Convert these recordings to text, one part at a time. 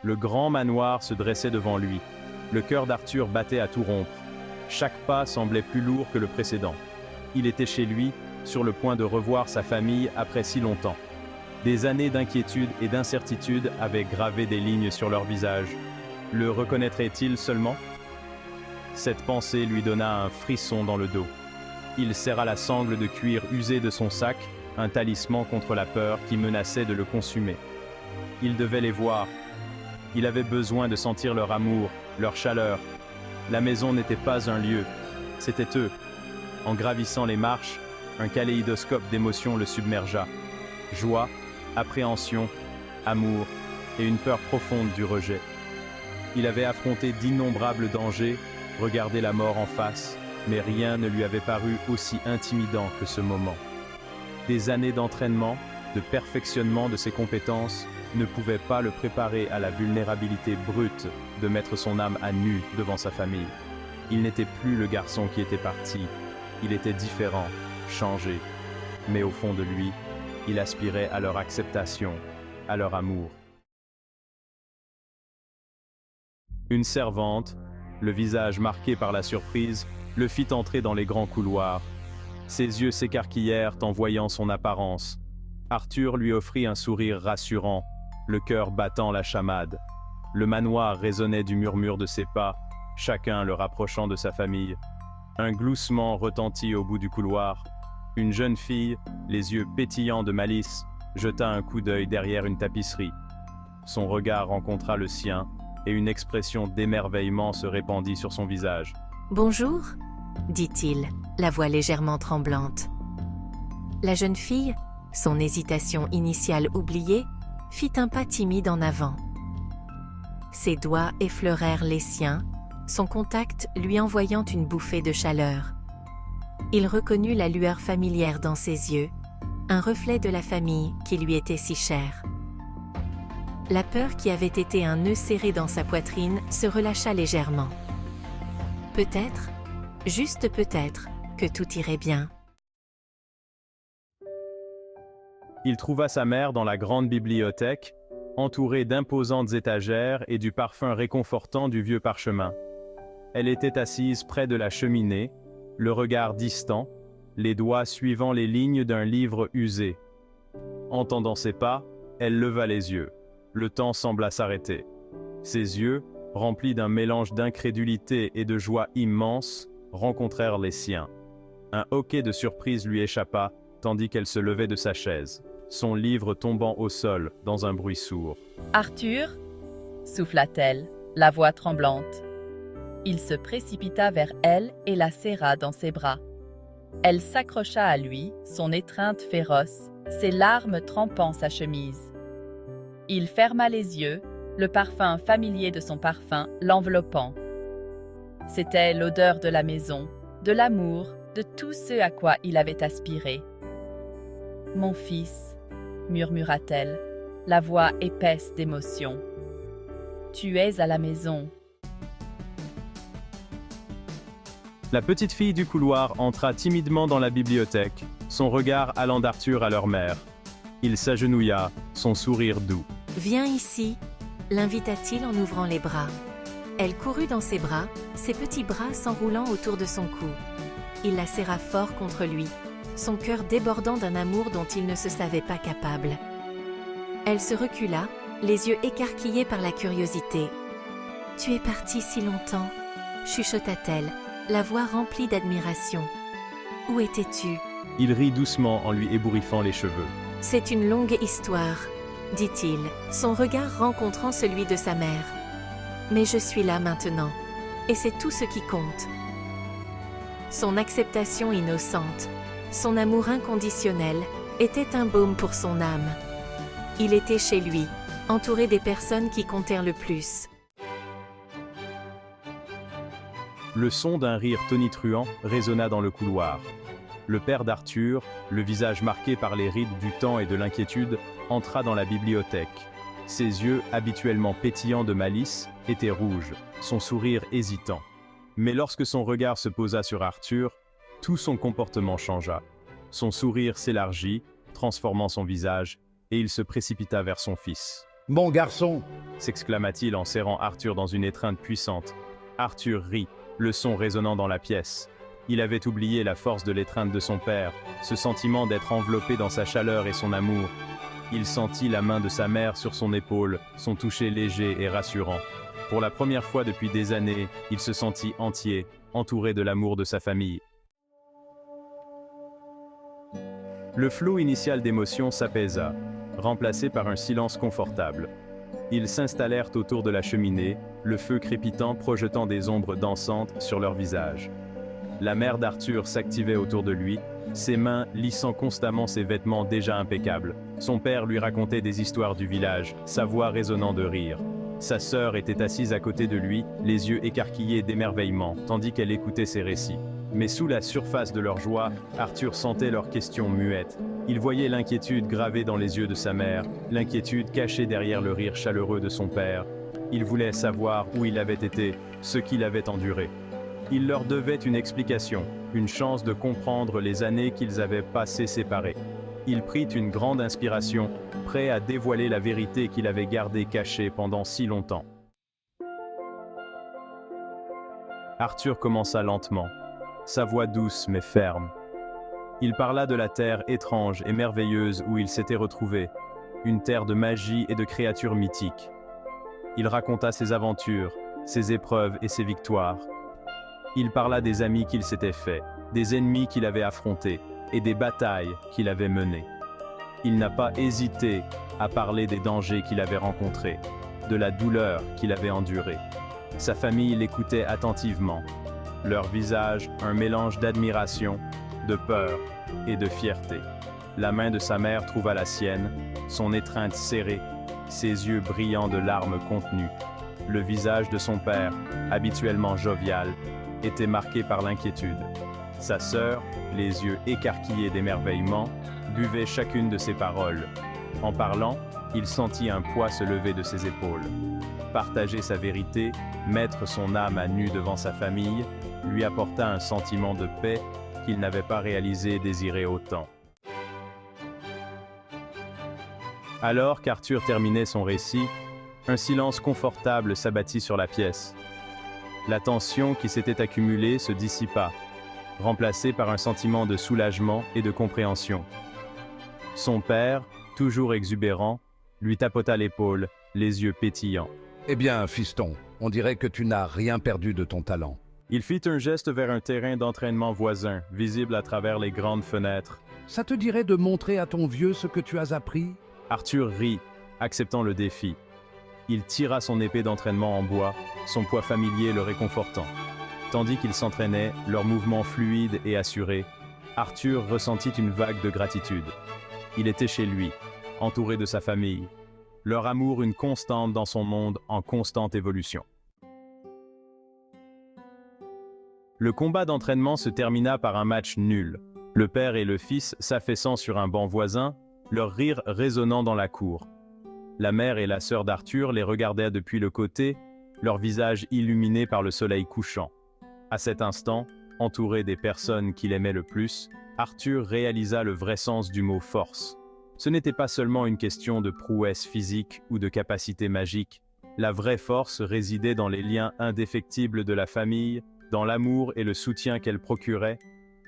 Le grand manoir se dressait devant lui. Le cœur d'Arthur battait à tout rompre. Chaque pas semblait plus lourd que le précédent. Il était chez lui, sur le point de revoir sa famille après si longtemps. Des années d'inquiétude et d'incertitude avaient gravé des lignes sur leur visage. Le reconnaîtrait-il seulement? Cette pensée lui donna un frisson dans le dos. Il serra la sangle de cuir usée de son sac, un talisman contre la peur qui menaçait de le consumer. Il devait les voir. Il avait besoin de sentir leur amour, leur chaleur. La maison n'était pas un lieu, c'était eux. En gravissant les marches, un kaléidoscope d'émotions le submergea. Joie, appréhension, amour et une peur profonde du rejet. Il avait affronté d'innombrables dangers, regardé la mort en face, mais rien ne lui avait paru aussi intimidant que ce moment. Des années d'entraînement, de perfectionnement de ses compétences, ne pouvaient pas le préparer à la vulnérabilité brute de mettre son âme à nu devant sa famille. Il n'était plus le garçon qui était parti, il était différent, changé, mais au fond de lui, il aspirait à leur acceptation, à leur amour. Une servante, le visage marqué par la surprise, le fit entrer dans les grands couloirs. Ses yeux s'écarquillèrent en voyant son apparence. Arthur lui offrit un sourire rassurant, le cœur battant la chamade. Le manoir résonnait du murmure de ses pas, chacun le rapprochant de sa famille. Un gloussement retentit au bout du couloir. Une jeune fille, les yeux pétillants de malice, jeta un coup d'œil derrière une tapisserie. Son regard rencontra le sien, et une expression d'émerveillement se répandit sur son visage. « Bonjour » dit-il, la voix légèrement tremblante. La jeune fille, son hésitation initiale oubliée, fit un pas timide en avant. Ses doigts effleurèrent les siens, son contact lui envoyant une bouffée de chaleur. Il reconnut la lueur familière dans ses yeux, un reflet de la famille qui lui était si chère. La peur qui avait été un nœud serré dans sa poitrine se relâcha légèrement. Peut-être, juste peut-être, que tout irait bien. Il trouva sa mère dans la grande bibliothèque, entourée d'imposantes étagères et du parfum réconfortant du vieux parchemin. Elle était assise près de la cheminée, le regard distant, les doigts suivant les lignes d'un livre usé. Entendant ses pas, elle leva les yeux. Le temps sembla s'arrêter. Ses yeux, remplis d'un mélange d'incrédulité et de joie immense, rencontrèrent les siens. Un hoquet de surprise lui échappa, tandis qu'elle se levait de sa chaise, son livre tombant au sol dans un bruit sourd. « Arthur » souffla-t-elle, la voix tremblante. Il se précipita vers elle et la serra dans ses bras. Elle s'accrocha à lui, son étreinte féroce, ses larmes trempant sa chemise. Il ferma les yeux, le parfum familier de son parfum l'enveloppant. C'était l'odeur de la maison, de l'amour, de tout ce à quoi il avait aspiré. « Mon fils » murmura-t-elle, la voix épaisse d'émotion. « Tu es à la maison. » La petite fille du couloir entra timidement dans la bibliothèque, son regard allant d'Arthur à leur mère. Il s'agenouilla, son sourire doux. « Viens ici » l'invita-t-il en ouvrant les bras. Elle courut dans ses bras, ses petits bras s'enroulant autour de son cou. Il la serra fort contre lui, son cœur débordant d'un amour dont il ne se savait pas capable. Elle se recula, les yeux écarquillés par la curiosité. « Tu es parti si longtemps » chuchota-t-elle, la voix remplie d'admiration. « Où étais-tu » Il rit doucement en lui ébouriffant les cheveux. « C'est une longue histoire » dit-il, son regard rencontrant celui de sa mère. « Mais je suis là maintenant, et c'est tout ce qui compte. » Son acceptation innocente, son amour inconditionnel, était un baume pour son âme. Il était chez lui, entouré des personnes qui comptèrent le plus. Le son d'un rire tonitruant résonna dans le couloir. Le père d'Arthur, le visage marqué par les rides du temps et de l'inquiétude, entra dans la bibliothèque. Ses yeux, habituellement pétillants de malice, étaient rouges, son sourire hésitant. Mais lorsque son regard se posa sur Arthur, tout son comportement changea. Son sourire s'élargit, transformant son visage, et il se précipita vers son fils. Mon garçon, s'exclama-t-il en serrant Arthur dans une étreinte puissante. Arthur rit, le son résonnant dans la pièce. Il avait oublié la force de l'étreinte de son père, ce sentiment d'être enveloppé dans sa chaleur et son amour. Il sentit la main de sa mère sur son épaule, son toucher léger et rassurant. Pour la première fois depuis des années, il se sentit entier, entouré de l'amour de sa famille. Le flot initial d'émotions s'apaisa, remplacé par un silence confortable. Ils s'installèrent autour de la cheminée, le feu crépitant projetant des ombres dansantes sur leurs visages. La mère d'Arthur s'activait autour de lui, ses mains lissant constamment ses vêtements déjà impeccables. Son père lui racontait des histoires du village, sa voix résonnant de rire. Sa sœur était assise à côté de lui, les yeux écarquillés d'émerveillement, tandis qu'elle écoutait ses récits. Mais sous la surface de leur joie, Arthur sentait leurs questions muettes. Il voyait l'inquiétude gravée dans les yeux de sa mère, l'inquiétude cachée derrière le rire chaleureux de son père. Il voulait savoir où il avait été, ce qu'il avait enduré. Il leur devait une explication, une chance de comprendre les années qu'ils avaient passées séparés. Il prit une grande inspiration, prêt à dévoiler la vérité qu'il avait gardée cachée pendant si longtemps. Arthur commença lentement, sa voix douce mais ferme. Il parla de la terre étrange et merveilleuse où il s'était retrouvé, une terre de magie et de créatures mythiques. Il raconta ses aventures, ses épreuves et ses victoires. Il parla des amis qu'il s'était faits, des ennemis qu'il avait affrontés et des batailles qu'il avait menées. Il n'a pas hésité à parler des dangers qu'il avait rencontrés, de la douleur qu'il avait endurée. Sa famille l'écoutait attentivement, leur visage un mélange d'admiration, de peur et de fierté. La main de sa mère trouva la sienne, son étreinte serrée, ses yeux brillants de larmes contenues. Le visage de son père, habituellement jovial, était marqué par l'inquiétude. Sa sœur, les yeux écarquillés d'émerveillement, buvait chacune de ses paroles. En parlant, il sentit un poids se lever de ses épaules. Partager sa vérité, mettre son âme à nu devant sa famille, lui apporta un sentiment de paix qu'il n'avait pas réalisé et désiré autant. Alors qu'Arthur terminait son récit, un silence confortable s'abattit sur la pièce. La tension qui s'était accumulée se dissipa, remplacée par un sentiment de soulagement et de compréhension. Son père, toujours exubérant, lui tapota l'épaule, les yeux pétillants. eh bien, fiston, on dirait que tu n'as rien perdu de ton talent. Il fit un geste vers un terrain d'entraînement voisin, visible à travers les grandes fenêtres. Ça te dirait de montrer à ton vieux ce que tu as appris? Arthur rit, acceptant le défi. Il tira son épée d'entraînement en bois, son poids familier le réconfortant. Tandis qu'ils s'entraînaient, leurs mouvements fluides et assurés, Arthur ressentit une vague de gratitude. Il était chez lui, entouré de sa famille. Leur amour une constante dans son monde en constante évolution. Le combat d'entraînement se termina par un match nul. Le père et le fils s'affaissant sur un banc voisin, leur rire résonnant dans la cour. La mère et la sœur d'Arthur les regardaient depuis le côté, leur visage illuminé par le soleil couchant. À cet instant, entouré des personnes qu'il aimait le plus, Arthur réalisa le vrai sens du mot « force ». Ce n'était pas seulement une question de prouesse physique ou de capacité magique. La vraie force résidait dans les liens indéfectibles de la famille, dans l'amour et le soutien qu'elle procurait.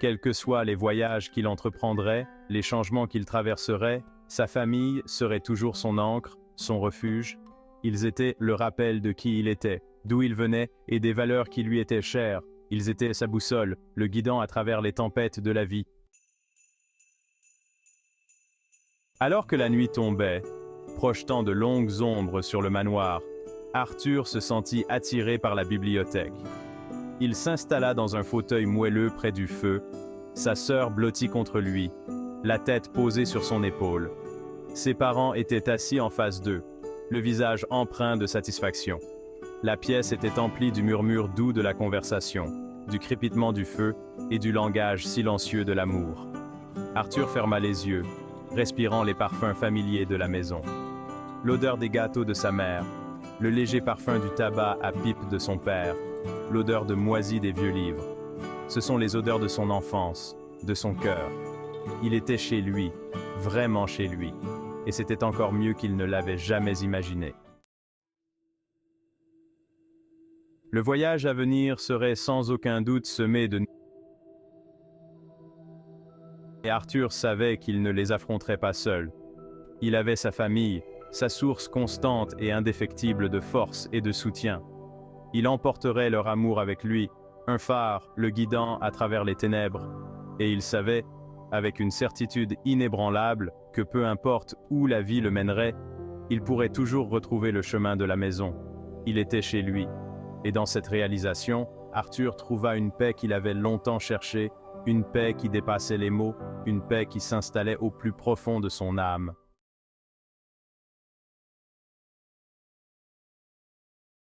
Quels que soient les voyages qu'il entreprendrait, les changements qu'il traverserait, sa famille serait toujours son ancre, son refuge. Ils étaient le rappel de qui il était, d'où il venait et des valeurs qui lui étaient chères. Ils étaient sa boussole, le guidant à travers les tempêtes de la vie. Alors que la nuit tombait, projetant de longues ombres sur le manoir, Arthur se sentit attiré par la bibliothèque. Il s'installa dans un fauteuil moelleux près du feu, sa sœur blottie contre lui, la tête posée sur son épaule. Ses parents étaient assis en face d'eux, le visage empreint de satisfaction. La pièce était emplie du murmure doux de la conversation, du crépitement du feu et du langage silencieux de l'amour. Arthur ferma les yeux, respirant les parfums familiers de la maison. L'odeur des gâteaux de sa mère, le léger parfum du tabac à pipe de son père, l'odeur de moisi des vieux livres. Ce sont les odeurs de son enfance, de son cœur. Il était chez lui, vraiment chez lui. et c'était encore mieux qu'il ne l'avait jamais imaginé. Le voyage à venir serait sans aucun doute semé de... Et Arthur savait qu'il ne les affronterait pas seul. Il avait sa famille, sa source constante et indéfectible de force et de soutien. Il emporterait leur amour avec lui, un phare le guidant à travers les ténèbres. Et il savait, avec une certitude inébranlable, que peu importe où la vie le mènerait, il pourrait toujours retrouver le chemin de la maison. Il était chez lui. Et dans cette réalisation, Arthur trouva une paix qu'il avait longtemps cherchée, une paix qui dépassait les mots, une paix qui s'installait au plus profond de son âme.